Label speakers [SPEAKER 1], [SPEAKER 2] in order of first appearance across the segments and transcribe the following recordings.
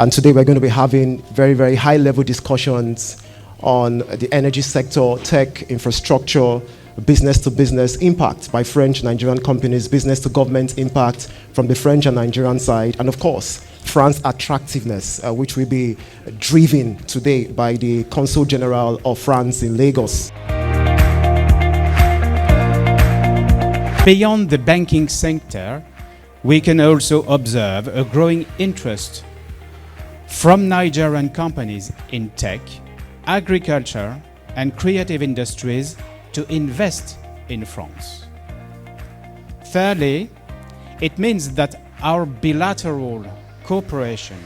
[SPEAKER 1] And today we're going to be having very, very high-level discussions on the energy sector, tech, infrastructure, business-to-business impact by French-Nigerian companies, business-to-government impact from the French and Nigerian side, and of course, France's attractiveness, which will be driven today by the Consul General of France in Lagos.
[SPEAKER 2] Beyond the banking sector, we can also observe a growing interest from Nigerian companies in tech, agriculture, and creative industries to invest in France. Thirdly, it means that our bilateral cooperation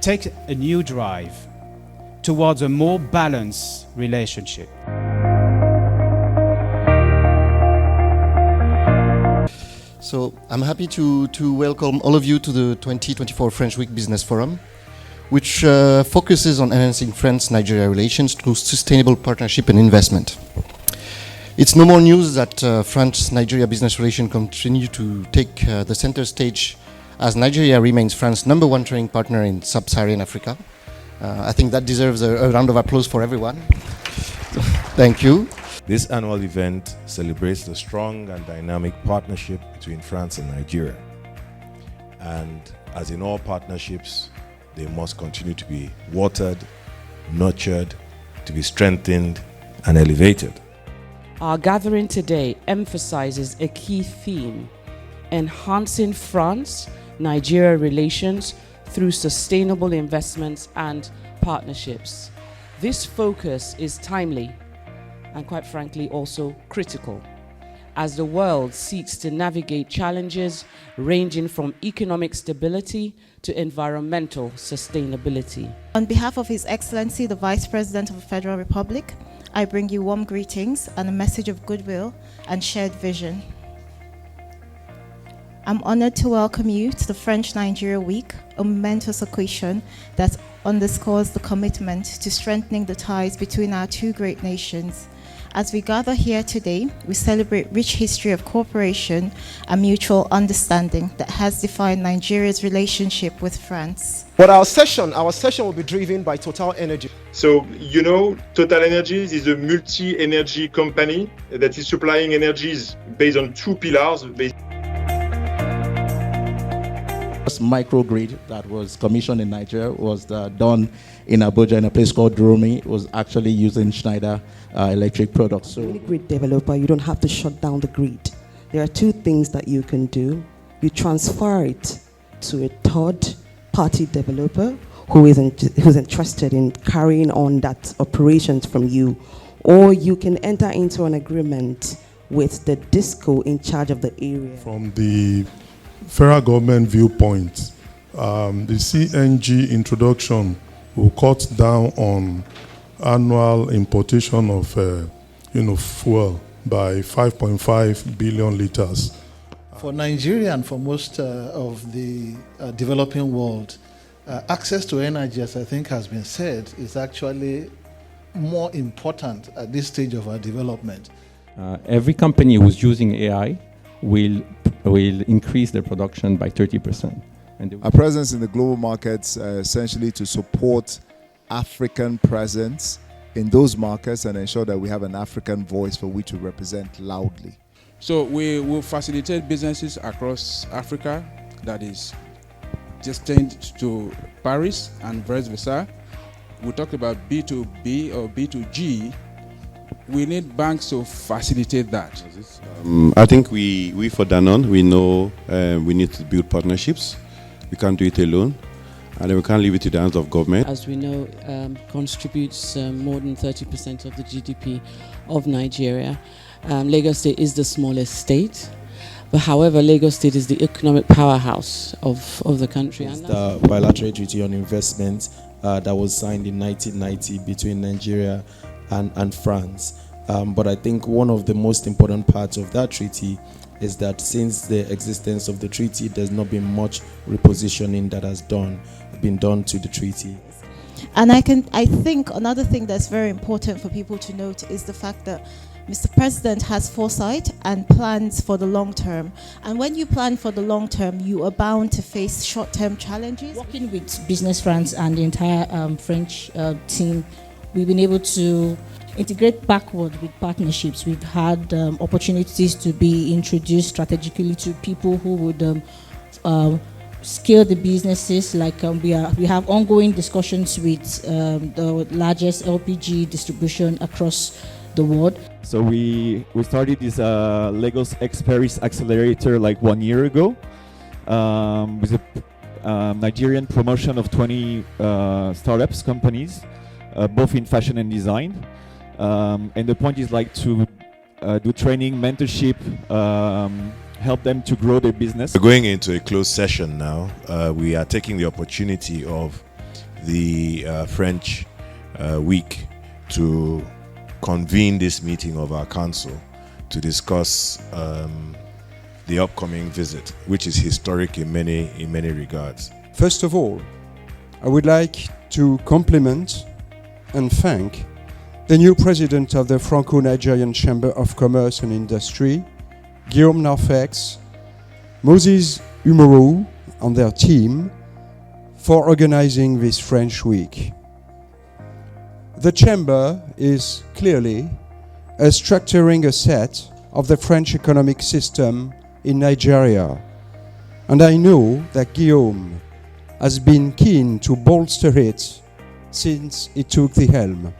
[SPEAKER 2] takes a new drive towards a more balanced relationship.
[SPEAKER 3] So I'm happy to welcome all of you to the 2024 French Week Business Forum, which focuses on enhancing France-Nigeria relations through sustainable partnership and investment. It's no more news that France-Nigeria business relations continue to take the center stage as Nigeria remains France's #1 trading partner in sub-Saharan Africa. I think that deserves a round of applause for everyone. Thank you.
[SPEAKER 4] This annual event celebrates the strong and dynamic partnership between France and Nigeria. And as in all partnerships, they must continue to be watered, nurtured, to be strengthened and elevated.
[SPEAKER 5] Our gathering today emphasizes a key theme: enhancing France-Nigeria relations through sustainable investments and partnerships. This focus is timely and, quite frankly, also critical as the world seeks to navigate challenges ranging from economic stability to environmental sustainability.
[SPEAKER 6] On behalf of His Excellency, the Vice President of the Federal Republic, I bring you warm greetings and a message of goodwill and shared vision. I'm honored to welcome you to the French-Nigeria Week, a momentous occasion that underscores the commitment to strengthening the ties between our two great nations. As we gather here today, we celebrate rich history of cooperation and mutual understanding that has defined Nigeria's relationship with France.
[SPEAKER 1] But our session will be driven by Total Energy.
[SPEAKER 7] So, you know, Total Energies is a multi-energy company that is supplying energies based on two pillars.
[SPEAKER 8] Microgrid that was commissioned in Nigeria was done in Abuja in a place called Dromi. It was actually using Schneider electric products. So,
[SPEAKER 9] any grid developer, you don't have to shut down the grid. There are two things that you can do. You transfer it to a third-party developer who's interested in carrying on that operations from you, or you can enter into an agreement with the DISCO in charge of the area.
[SPEAKER 10] From the federal government viewpoint, the CNG introduction will cut down on annual importation of fuel by 5.5 billion liters.
[SPEAKER 11] For Nigeria and for most of the developing world, access to energy, as I think has been said, is actually more important at this stage of our development.
[SPEAKER 12] Every company who's using AI will increase their production by 30%.
[SPEAKER 13] Our presence in the global markets essentially to support African presence in those markets and ensure that we have an African voice for which we represent loudly.
[SPEAKER 14] So we will facilitate businesses across Africa that is destined to Paris and vice versa. We talked about B2B or B2G. We need banks to facilitate that.
[SPEAKER 15] I think we for Danone, we know we need to build partnerships. We can't do it alone, and then we can't leave it to the hands of government.
[SPEAKER 5] As we know, contributes more than 30% of the GDP of Nigeria. Lagos State is the smallest state, but however, Lagos State is the economic powerhouse of the country.
[SPEAKER 16] It's the bilateral treaty on investment that was signed in 1990 between Nigeria and France. But I think one of the most important parts of that treaty is that since the existence of the treaty, there's not been much repositioning that has been done to the treaty.
[SPEAKER 6] And I think another thing that's very important for people to note is the fact that Mr. President has foresight and plans for the long term. And when you plan for the long term, you are bound to face short-term challenges.
[SPEAKER 17] Working with Business France and the entire French team, we've been able to integrate backward with partnerships. We've had opportunities to be introduced strategically to people who would scale the businesses. Like we have ongoing discussions with the largest LPG distribution across the world.
[SPEAKER 18] So we started this Lagos X Paris Accelerator like 1 year ago with a Nigerian promotion of 20 startups companies, both in fashion and design. And the point is like to do training, mentorship, help them to grow their business.
[SPEAKER 4] We're going into a closed session now. We are taking the opportunity of the French week to convene this meeting of our council to discuss the upcoming visit, which is historic in many regards.
[SPEAKER 19] First of all, I would like to compliment and thank the new president of the Franco-Nigerian Chamber of Commerce and Industry, Guillaume Narfex, Moses Umaru and their team for organizing this French week. The Chamber is clearly a structuring asset of the French economic system in Nigeria, and I know that Guillaume has been keen to bolster it since he took the helm.